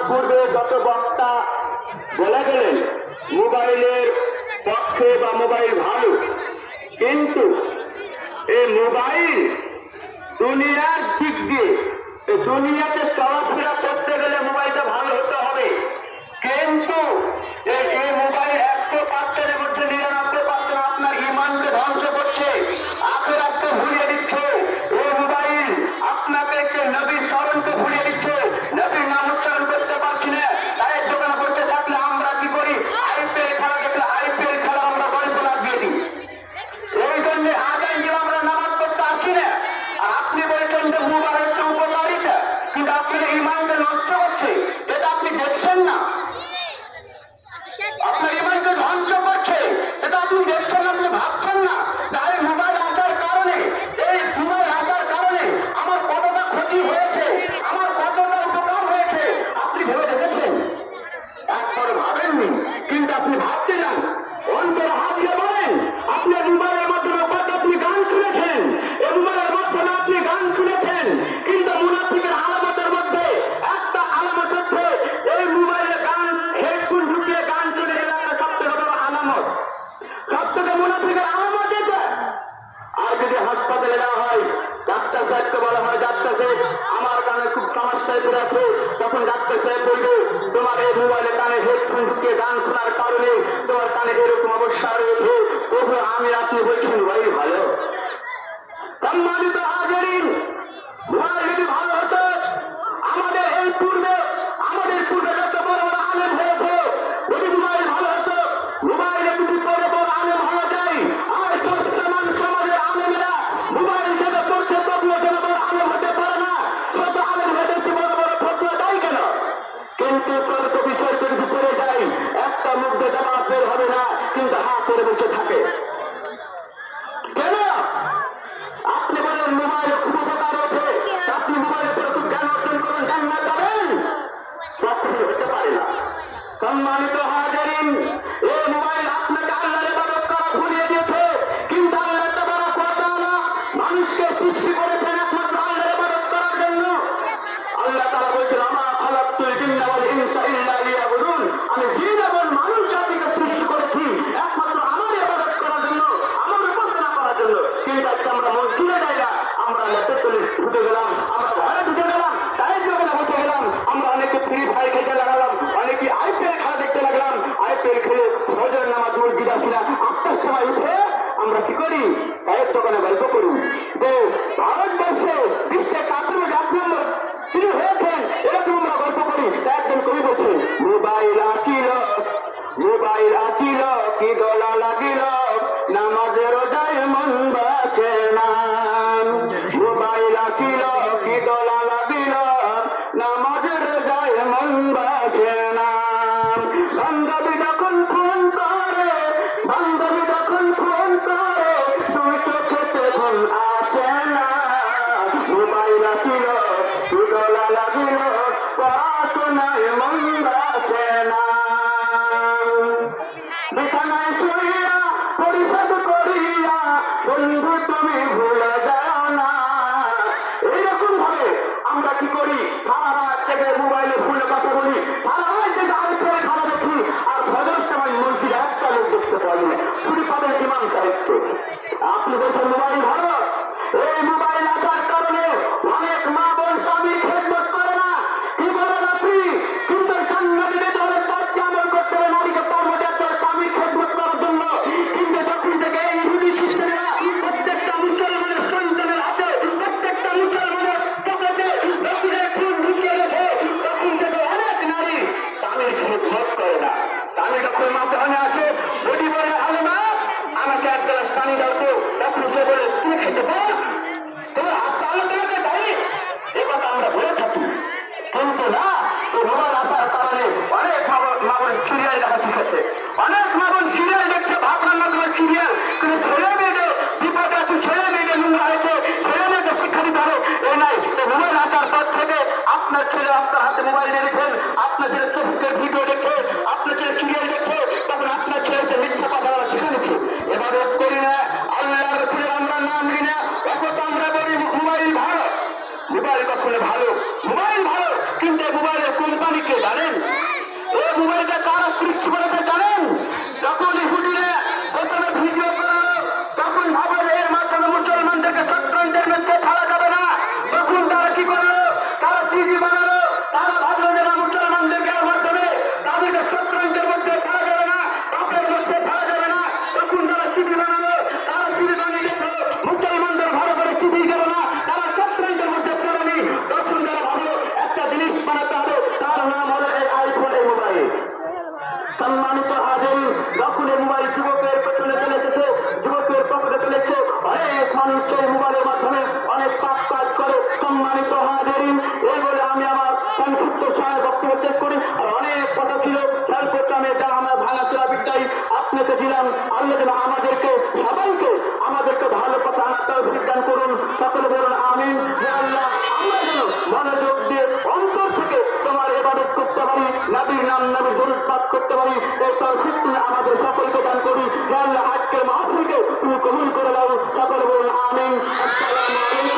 পূর্বে যত বক্তা বলে গেলেন মোবাইলের পক্ষে বা মোবাইল ভালো, কিন্তু এই মোবাইল দুনিয়ার দিক দিয়ে দুনিয়াতে চলাফেরা করতে গেলে মোবাইলটা ভালো হতে হবে, কিন্তু এই মোবাইল 100%-এর মধ্যে 99% আপনার ইমানকে ধ্বংস করছে, আখিরাতকে ভুলিয়ে দিচ্ছে। এই মোবাইল আপনাকে একটি নবীর স্মরণকে ভুলিয়ে দিচ্ছে। নবীর নাম উচ্চারণ করতে পারছি না, চায়ের দোকানে বসে থাকলে আমরা কি করি? আইপিএল খেলা দেখলে আইপিএল খেলা আমরা গল্প লাগিয়ে দিই। এই জন্য আগামী দিন আমরা নামাজ পড়তে আসি না, আর আপনি বলছেন যে মোবাইল হচ্ছে উপকারিতা, কিন্তু আপনার ইমানকে নষ্ট করছে, এটা আপনি দেখছেন না। আপনার ইমানকে ধ্বংস করছে, এটা আপনি দেখছেন, আপনি ভাবছেন না। তাই মোবাইল আসার কারণে, এই মোবাইল আসার কারণে আমার কতটা ক্ষতি হয়েছে, আমার কতটা উপকার হয়েছে আপনি ভেবে দেখেছেন? একবার ভাবেননি, কিন্তু আপনি ভাবতে যান, অন্তরে হাত দিয়ে বলেন আপনার মোবাইলের মাধ্যমে কত আপনি গান শুনেছেন, এই মোবাইলের মাধ্যমে আপনি গান শুনেছেন, কিন্তু মুনাফিকের আলামতের মধ্যে একটা আলামত হচ্ছে এই মোবাইলে গান হেডফোন ঢুকিয়ে গান শুনে গেলে একটা সবথেকে বড় আলামত, সবথেকে মুনাফিকের আলামত এটা। আর যদি হাসপাতালে যাওয়া হয়, ডাক্তার সাহেবকে বলা হয় ডাক্তার সাহেব আমার কানে খুব সমস্যায় পড়ে আছে, তখন ডাক্তার সাহেব বলবে তোমার এই মোবাইলে কানে হেডফোন ঢুকিয়ে গান শোনার কারণে তোমার কানে এরকম অবস্থা রয়েছে। তবু আমি আপনি বলছেন ভাই ভালো। সম্মানিত হাজিরিন, মোবাইল যদি ভালো হতো, আমাদের পূর্বে যত বড় বড় আলেম হয়েছে, যদি মোবাইল ভালো হতো, মোবাইলে যদি বড় বড় আলেম হওয়া যায়, আর বর্তমান সমাজের আলেমেরা মোবাইল যেটা করছে তবুও যেন বড় আলেম হতে পারে না, ছোট আলেম হতে বড় বড় ফতোয়া দেয় কেন? কিন্তু তর্ক বিতর্ক যদি করে যায়, একটা মুখে জবাব বের হবে না, কিন্তু হাত করে বসে থাকে কেন? আপনি বলেন মোবাইলে খুব উপকার হচ্ছে, আপনি মোবাইলের পরে খুব জ্ঞান অর্জন করুন, জান্নাত পাবেন, কখনো হতে পারে না। সম্মানিত হাজিরিন, এই মোবাইল আপনাকে আল্লাহর ইবাদত করা ভুলিয়ে দিয়েছে, কিন্তু আল্লাহ তাবারক ওয়া তাআলা মানুষকে সৃষ্টি করেছেন একমাত্র আল্লাহর ইবাদত করার জন্য। আল্লাহ তাআলা বলেছেন আমা খালাকতুল জিন্না ওয়াল ইনসা ইল্লা লিয়াবুদুন, আমি জিন এবং মানুষ জাতিকে সৃষ্টি করেছি একমাত্র আমার ইবাদত করার জন্য, আমার উপাসনা করার জন্য। কিন্তু আজকে আমরা মসজিদে যাই না, আমরা নেটে ঢুকে গেলাম, আমরা ঘরে ঢুকে গেলাম, চায়ের দোকানে বসে গেলাম, আমরা অনেকে ফ্রি ফায়ার খেলতে লাগালাম, অনেকে আইপিএল খেলা দেখতে লাগলাম। আইপিএল খেলে ফজর নামাজ মসজিদ আসি না, 8টার সময় উঠে আমরা কি করি? চায়ের দোকানে গল্প করি যে ভারতবর্ষে বিশ্বের কাপড় 8 নম্বর শুরু হয়েছেন, এরকম আমরা গল্প করি। একজন কবি বলছে মোবাইল আকিল কি দলা লাগিল, নামাজের রোজায় মন বাঁচে না। মোবাইল আকিল কি দলা লাগিল, নামাজের রোজায় মন বাঁচে না। বান্ধবী যখন ফোন করে, তুই তো খেতে ফোন আসে না। মোবাইল আকিল কি দলা লাগিল, পড়াশোনায় মন বাঁচে না। বিছানায় শুইয়া পরিশোধ করিয়া বন্ধু তুমি ভুলে যাও না। এইরকম ভাবে আমরা কি করি? সারা রাত থেকে মোবাইলে ফোনে কথা বলি, সারা রাত থেকে আইপিএল খেলা দেখি, আর ফজর সময় মসজিদে একটা লোক দেখতে পারি না, শুধু তাদের ইমাম সাহেবকে। আপনি বলছেন মোবাইল ভালো, এই মোবাইল আসার কারণে অনেক মা বোন স্বামীর খেদমত করে না। কি বলেন আপনি? কিন্তু জান্নাতে যেতে হলে তার আমল করতে হবে, নারীকে তার মধ্যে একটা স্বামীর খেদমত করার জন্য। কিন্তু যখন থেকে এই ইহুদি খ্রিস্টানেরা প্রত্যেকটা মুসলমানের সন্তানের হাতে, প্রত্যেকটা মুসলমানের পকেটে রসুলের খুন ঢুকিয়ে রেখে, তখন থেকে অনেক নারী স্বামীর খেদমত করে না। স্বামী যখন মাথানে আছে, যদি বলে আলেমা আমাকে এক গ্লাস পানি দাও তো, তখন সে বলে তুমি খেতে পারো, তোমার হাত তাহলে তোমাকে দেয়নি, এ কথা আমরা বলে থাকি। কিন্তু না, মোবাইল আসার কারণে অনেক মাবন সিরিয়াল দেখা শিখেছে, অনেক মাবন সিরিয়াল দেখছে, ভাবনার মাধ্যমে সিরিয়াল, কিন্তু ছেলে মেয়েদের বিপদে আছে, ছেলে মেয়েদের নোংরা হয়েছে, ছেলে মেয়েদের শিক্ষা দিতে হবে এই নাই। তো মোবাইল আসার পর থেকে আপনার ছেলে আপনার হাতে মোবাইল নিয়ে দেখেন, আপনার ছেলে ফেসবুকের ভিডিও দেখে, আপনার ছেলে সিরিয়াল দেখে, তখন আপনার ছেলে সে মিথ্যা কথা বলা শিখে নিচ্ছে। এভাবে করি না, আল্লাহ রসুলের আমরা নাম নিই না, তখন আমরা বলি মোবাইল ভালো। মোবাইল কখনো ভালো, মোবাইল ভালো, কিন্তু মোবাইলের কোম্পানিকে জানে ইসলামে যা আমরা ভাঙাচোরা বিদ্যায় আপনাকে দিলাম, আল্লাহ যেন আমাদেরকে সবাইকে আমাদেরকে ভালো কথা আনার তৌফিক দান করুন। সকলে বলুন আমিন। হে আল্লাহ, আমরা যেন মনোযোগ দিয়ে অন্তর থেকে তোমার ইবাদত করতে পারি, নবীর নাম নবীর দরুদ পাঠ করতে পারি, এই তৌফিক তুমি আমাদের সকলকে দান করুন। হে আল্লাহ, আজকের মাহফিলকে তুমি কবুল করে দাও। সকলে বলুন আমিন। আসসালামু আলাইকুম।